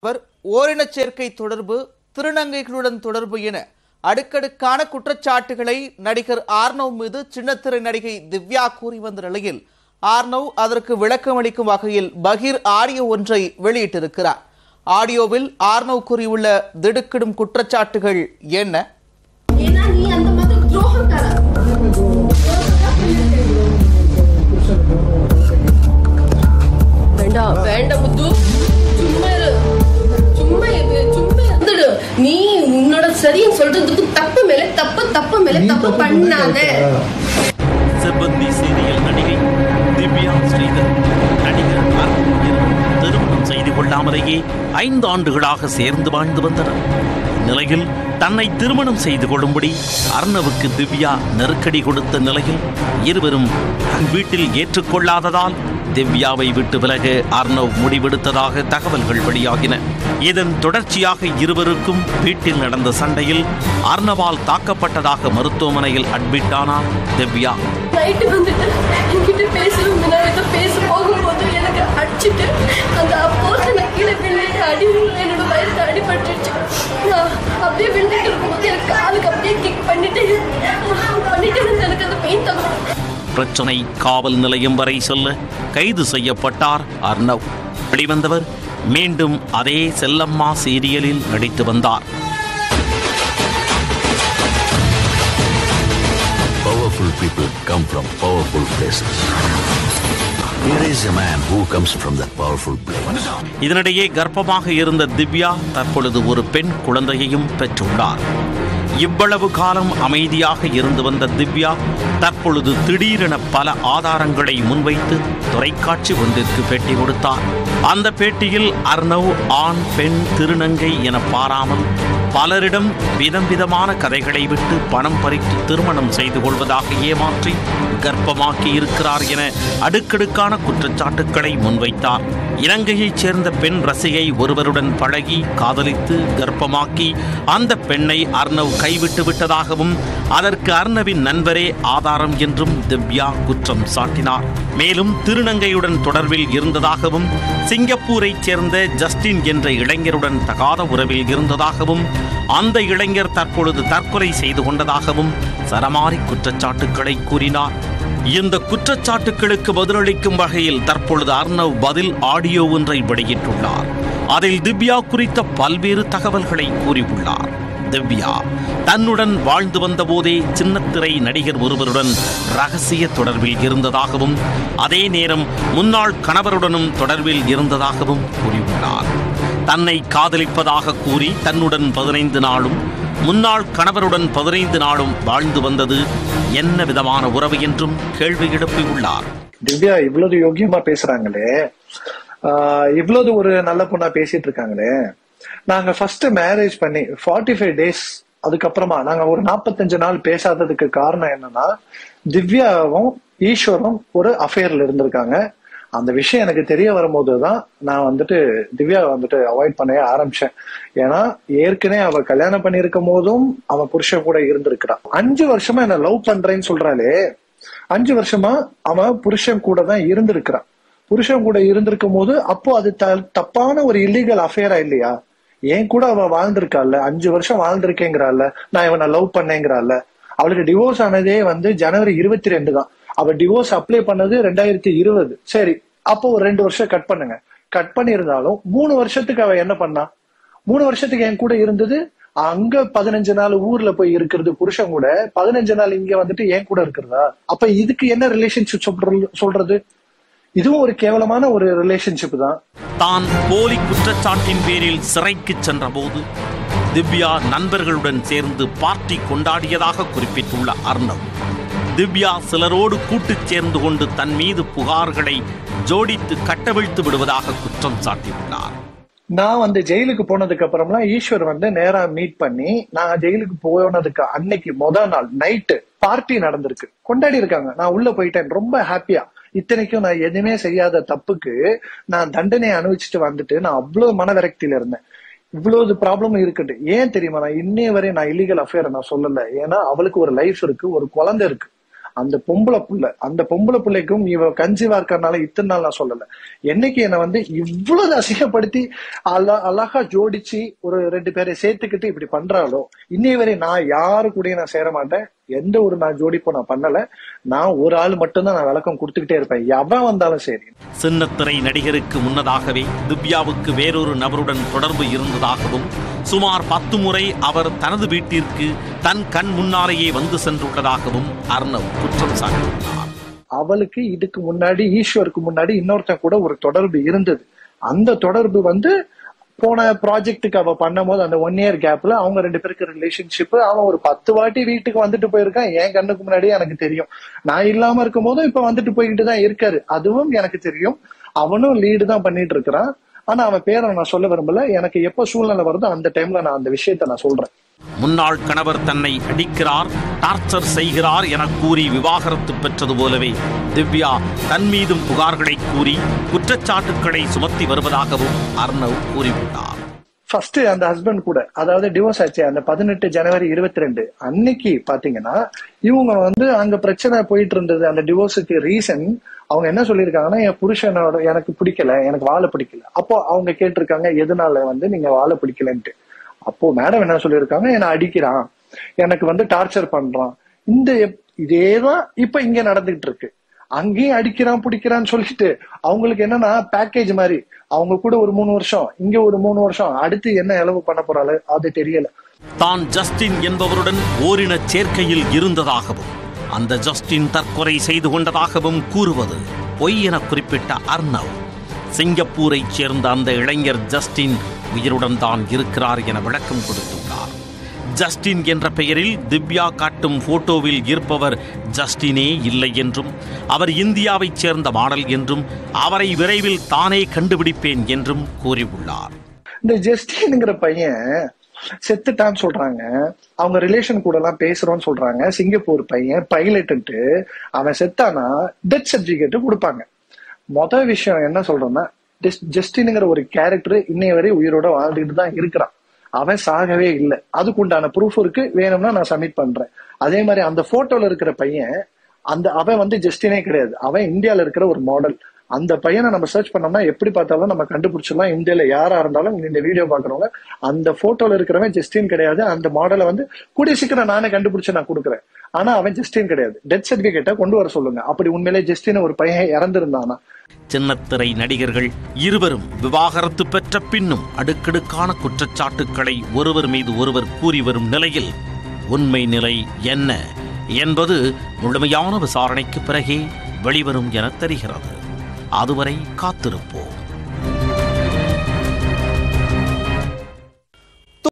அவர் ஓரினச் சேர்க்கை தொடர்பு, திருநங்கைகளுடன் தொடர்பு என அடுக்கடுக்கான குற்றச்சாட்டுகளை நடிகர் ஆர்னவ் மீது சின்னத்திரை நடிகை திவ்யா கூறி வந்த நிலையில் ஆர்னவ் அதற்கு விளக்கம் அளிக்கும் வகையில் பகீர் ஆடியோ ஒன்றை வெளியிட்டிருக்கிறார். ஆடியோவில் ஆர்னவ் கூறியுள்ள திடுக்கிடும் குற்றச்சாட்டுகள் என்ன? நீ உன்னோட சரின்னு சொல்றதுக்கு தப்பு மேல தப்பு பண்ணாத. செவ்வந்தி சீரியல் நடிகை திவ்யா ஸ்ரீதர் நடிகர் திருமணம் செய்து கொள்ளாமலேயே 5 ஆண்டுகளாக சேர்ந்து வாழ்ந்து வந்தனர். நிலையில் தன்னை திருமணம் செய்து கொள்ளும்படி அர்ணவுக்கு திவ்யா நெருக்கடி கொடுத்த நிலையில் இருவரும் வீட்டில் ஏற்றுக்கொள்ளாததால் திவ்யாவை விட்டு விலக அர்ணவ் முடிவெடுத்ததாக தகவல்கள் வெளியாகின. இதன் தொடர்ச்சியாக இருவருக்கும் வீட்டில் நடந்த சண்டையில் அர்ணவால் தாக்கப்பட்டதாக மருத்துவமனையில் அட்மிட் ஆனார் திவ்யா. பிரச்சனை காவல் நிலையம் வரை செல்ல கைது செய்யப்பட்டார் அர்ணவ். வெளிவந்தவர் மீண்டும் அதே செல்லம்மா சீரியலில் நடித்து வந்தார். Powerful people come from powerful places. Here is a man who comes from that powerful place. இதனிடையே கர்ப்பமாக இருந்த திவ்யா தற்பொழுது ஒரு பெண் குழந்தையையும் பெற்றுள்ளார். இவ்வளவு காலம் அமைதியாக இருந்து வந்த திவ்யா தற்பொழுது திடீரென பல ஆதாரங்களை முன்வைத்து தொலைக்காட்சி ஒன்றிற்கு பேட்டி கொடுத்தார். அந்த பேட்டியில் அர்ணவ் ஆண் பெண் திருநங்கை என பாராமல் பலரிடம் விதமான கதைகளை விட்டு பணம் பறித்து திருமணம் செய்து கொள்வதாக ஏமாற்றி கர்ப்பமாக்கி இருக்கிறார் என அடுக்கடுக்கான குற்றச்சாட்டுக்களை முன்வைத்தார். இலங்கையைச் சேர்ந்த பெண் ரசிகை ஒருவருடன் பழகி காதலித்து கர்ப்பமாக்கி அந்த பெண்ணை அர்ணவ் கைவிட்டு விட்டதாகவும் அதற்கு அர்ணவின் நண்பரே ஆதாரம் என்றும் திவ்யா குற்றம் சாட்டினார். மேலும் திருநங்கையுடன் தொடர்பில் இருந்ததாகவும் சிங்கப்பூரைச் சேர்ந்த ஜஸ்டின் என்ற இளைஞருடன் தகாத உறவில் இருந்ததாகவும் அந்த இளைஞர் தற்பொழுது தற்கொலை செய்து கொண்டதாகவும் சரமாரி குற்றச்சாட்டுக்களை கூறினார். இந்த குற்றச்சாட்டுகளுக்கு பதிலளிக்கும் வகையில் தற்பொழுது அர்ணவ் பதில் ஆடியோ ஒன்றை வெளியிட்டுள்ளார். அதில் திவ்யா குறித்த பல்வேறு தகவல்களை கூறியுள்ளார். திவ்யா தன்னுடன் வாழ்ந்து வந்த போதே சின்னத்திரை நடிகர் ஒருவருடன் ரகசிய தொடர்பில் இருந்ததாகவும் அதே நேரம் முன்னாள் கணவருடனும் தொடர்பில் இருந்ததாகவும் கூறியுள்ளார். தன்னை காதலிப்பதாக கூறி தன்னுடன் 15 நாளும் முன்னாள் கணவருடன் 15 நாளும் வாழ்ந்து வந்தது என்ன விதமான உறவு என்றும் கேள்வி எழுப்பியுள்ளார். திவ்யா இவ்வளவு யோகியமா பேசுறாங்களே, இவ்வளவு ஒரு நல்ல பொண்ணா பேசிட்டு இருக்காங்களே. நாங்க ஃபர்ஸ்ட் மேரேஜ் பண்ணி 45 டேஸ் அதுக்கப்புறமா நாங்க ஒரு 45 நாள் பேசாததுக்கு காரணம் என்னன்னா, திவ்யாவும் ஈஸ்வரும் ஒரு அஃபேர்ல இருந்திருக்காங்க. அந்த விஷயம் எனக்கு தெரிய வரும்போதுதான் நான் திவ்யா அவாய்ட் பண்ண ஆரம்பிச்சேன். ஏன்னா ஏற்கனவே அவ கல்யாணம் பண்ணிருக்கும் போதும் அவ புருஷன் கூட இருந்திருக்கிறான். 5 வருஷமா என்ன லவ் பண்றேன்னு சொல்றாளே, 5 வருஷமா அவன் புருஷன் கூட தான் இருந்திருக்கிறான். புருஷன் கூட இருந்திருக்கும் போது அப்போ அது தப்பான ஒரு இல்லீகல் அஃபேரா இல்லையா? ஏன் கூட அவ வாழ்ந்திருக்காள், 5 வருஷம் வாழ்ந்திருக்கேங்கிறாள், நான் இவனை லவ் பண்ணேங்கிறாள். அவளுக்கு டிவோர்ஸ் ஆனதே ஜனவரி 22 தான். அவ டிவோர்ஸ் அப்ளை பண்ணது 2020. சரி, அப்போ ஒரு 2 வருஷம் கட் பண்ணுங்க. கட் பண்ணியிருந்தாலும் 3 வருஷத்துக்கு அவ என்ன பண்ணா? 3 வருஷத்துக்கு என் கூட இருந்தது. அங்க 15 நாள் ஊர்ல போய் இருக்கிறது புருஷன் கூட, 15 நாள் இங்க என் கூட இருக்கிறதா? அப்ப இதுக்கு என்ன ரிலேஷன்ஷிப் சொல்றது? இதுவும் ஒரு கேவலமான ஒரு ரிலேஷன்ஷிப் தான். தான் போலி குற்றச்சாட்டின் பேரில் சிறைக்கு சென்ற போது திவ்யா நண்பர்களுடன் சேர்ந்து பார்ட்டி கொண்டாடியதாக குறிப்பிட்டுள்ள அர்ணவ், திவ்யா சிலரோடு கூட்டு சேர்ந்து கொண்டு தன் மீது புகார்களை ஜோடித்து கட்டவிழ்த்து விடுவதாக குற்றம் சாட்டியுள்ளார். நான் ஜெயிலுக்கு போனதுக்கு அப்புறம்லாம் ஈஸ்வர் நேரா மீட் பண்ணி, நான் ஜெயிலுக்கு போனதுக்கு அன்னைக்கு முதல் நாள் நைட்டு பார்ட்டி நடந்திருக்கு, கொண்டாடி இருக்காங்க. நான் உள்ள போயிட்டேன் ரொம்ப ஹாப்பியா. இத்தனைக்கும் நான் எதுவுமே செய்யாத தப்புக்கு நான் தண்டனை அனுபவிச்சுட்டு நான் அவ்வளவு மன விரக்தியில இருந்தேன். இவ்வளவு ப்ராப்ளம் இருக்குட்டு ஏன் தெரியுமா? நான் இன்னைய வரை நான் இல்லீகல் அஃபேர் நான் சொல்லல. ஏன்னா அவளுக்கு ஒரு லைஃப் இருக்கு, ஒரு குழந்தை இருக்கு. அந்த பொம்பளை பிள்ளைக்கும் இவ கன்சீவா இருக்கறனால இத்தனை நாள் நான் சொல்லல. என்னைக்கு என்ன வந்து இவ்வளவு அசிங்கப்படுத்தி அழகா ஜோடிச்சு ஒரு 2 பேரை சேர்த்துக்கிட்டு இப்படி பண்றாளோ, இன்னை வரை நான் யாரு கூட நான் சேர மாட்டேன். எந்த ஒரு நான் ஜோடிப்போ நான் பண்ணல. நான் ஒரு ஆள் மட்டும்தான் நான் விளக்கம் கொடுத்துக்கிட்டே இருப்பேன், எவன் வந்தாலும் சரி. சின்னத்திரை நடிகருக்கு முன்னதாகவே திவ்யாவுக்கு வேறொரு நபருடன் தொடர்பு இருந்ததாகவும், சுமார் 10 முறை அவர் தனது வீட்டிற்கு தன் கண் முன்னாலேயே வந்து சென்றுள்ளதாகவும் அர்ணவ் குற்றம் சாட்டினார். அவளுக்கு இதுக்கு முன்னாடி, ஈஸ்வருக்கு முன்னாடி இன்னொருத்தன் கூட ஒரு தொடர்பு இருந்தது. அந்த தொடர்பு வந்து போன ப்ராஜெக்டுக்கு அவ பண்ணும் போது அந்த 1 year கேப்ல அவங்க 2 பேருக்கு ரிலேஷன்ஷிப். அவன் ஒரு 10 வாட்டி வீட்டுக்கு வந்துட்டு போயிருக்கான். என் கண்ணுக்கு முன்னாடியே எனக்கு தெரியும். நான் இல்லாம இருக்கும் போதும் இப்ப வந்துட்டு போய்கிட்டு தான் இருக்காரு, அதுவும் எனக்கு தெரியும். அவனும் லீடு தான் பண்ணிட்டு இருக்கிறான். ஆனா அவன் பேரை நான் சொல்ல விரும்பல. எனக்கு எப்ப சூழ்நிலை வருதோ அந்த டைம்ல நான் அந்த விஷயத்த நான் சொல்றேன். முன்னாள் கணவர் தன்னை அடிக்கிறார், டார்ச்சர் செய்கிறார் என கூறி விவாகரத்து பெற்றது போலவே திவ்யா தன் மீதும் புகார்களை கூறி குற்றச்சாட்டுக்களை சுமத்தி வருவதாகவும் அர்ணவ் கூறிவிட்டார். ஃபர்ஸ்ட் அந்த ஹஸ்பண்ட் கூட, அதாவது டிவோர்ஸ் ஆச்சு அந்த 18 ஜனவரி 22 அன்னைக்கு பாத்தீங்கன்னா இவங்க வந்து அங்க பிரச்சனை போயிட்டு இருந்தது. அந்த டிவோர்ஸுக்கு ரீசன் அவங்க என்ன சொல்லியிருக்காங்கன்னா, என் புருஷனோட எனக்கு பிடிக்கல, எனக்கு வாழ பிடிக்கல. அப்போ அவங்க கேட்டிருக்காங்க எதனால வந்து நீங்க வாழ பிடிக்கலன்ட்டு. அப்போ மேடம் என்ன சொல்லியிருக்காங்க, என்ன அடிக்கிறான், எனக்கு வந்து டார்ச்சர் பண்றான். இதேதான் இப்ப இங்க நடந்துகிட்டு இருக்கு. அங்கேயும் அடிக்கிறான் பிடிக்கிறான்னு சொல்லிட்டு அவங்களுக்கு என்னன்னா பேக்கேஜ் மாதிரி, அவங்க கூட ஒரு 3 வருஷம், இங்க ஒரு 3 வருஷம், அடுத்து என்ன இளவு பண்ண போறாள் அது தெரியல. தான் ஜஸ்டின் என்பவருடன் ஓரின சேர்க்கையில் இருந்ததாகவும், அந்த ஜஸ்டின் தற்கொலை செய்து கொண்டதாகவும் கூறுவது பொய் என குறிப்பிட்ட அர்ணவ், சிங்கப்பூரை சேர்ந்த அந்த இளைஞர் ஜஸ்டின் உயிருடன் தான் இருக்கிறார் என விளக்கம் கொடுத்துள்ளார். ஜஸ்டின் என்ற பெயரில் திவ்யா காட்டும் போட்டோவில் இருப்பவர் ஜஸ்டினே இல்லை என்றும், அவர் இந்தியாவைச் சேர்ந்த மாடல் என்றும், அவரை விரைவில் தானே கண்டுபிடிப்பேன் என்றும் கூறியுள்ளார். இந்த ஜஸ்டின்ங்கிற பையன் செத்துட்டான்னு சொல்றாங்க. அவங்க ரிலேஷன் கூட எல்லாம் பேசுறோம்னு சொல்றாங்க. சிங்கப்பூர் பையன் பைலட்டு, அவன் செத்தானா டெத் சர்டிபிகேட் கொடுப்பாங்க. மொதல் விஷயம் என்ன சொல்றோம்னா, ஜஸ்டின்ங்கிற ஒரு கேரக்டர் இன்னைய வரை உயிரோட வாழ்ந்துட்டு தான் இருக்கிறான். அவன் சாகவே இல்லை. அதுக்குண்டான ப்ரூஃப் இருக்கு, வேணும்னா நான் சப்மிட் பண்றேன். அதே மாதிரி அந்த போட்டோல இருக்கிற பையன் அவன் வந்து ஜஸ்டினே கிடையாது, அவன் இந்தியால இருக்கிற ஒரு மாடல். அந்த பையனை நம்ம சர்ச் பண்ணோம்னா எப்படி பார்த்தாலும் நம்ம கண்டுபிடிச்சிடலாம். இந்தியால யாரா இருந்தாலும் இந்த வீடியோ பாக்குறவங்க அந்த போட்டோல இருக்கிறவன் ஜஸ்டின் கிடையாது. அந்த மாடலை வந்து கூடிய சீக்கிரம் நானே கண்டுபிடிச்சு நான் கொடுக்குறேன். ஆனா அவன் ஜஸ்டின் கிடையாது. டெத் சர்டிபிகேட்டை கொண்டு வர சொல்லுங்க. அப்படி உண்மையிலே ஜஸ்டின் ஒரு பையன் இறந்திருந்தானா. சின்னத்திரை நடிகர்கள் இருவரும் விவாகரத்து பெற்ற பின்னும் அடுக்கடுக்கான குற்றச்சாட்டுக்களை ஒருவர் மீது ஒருவர் கூறி வரும் நிலையில் உண்மை நிலை என்ன என்பது முழுமையான விசாரணைக்கு பிறகே வெளிவரும் என தெரிகிறது. அதுவரை காத்திருப்போம்.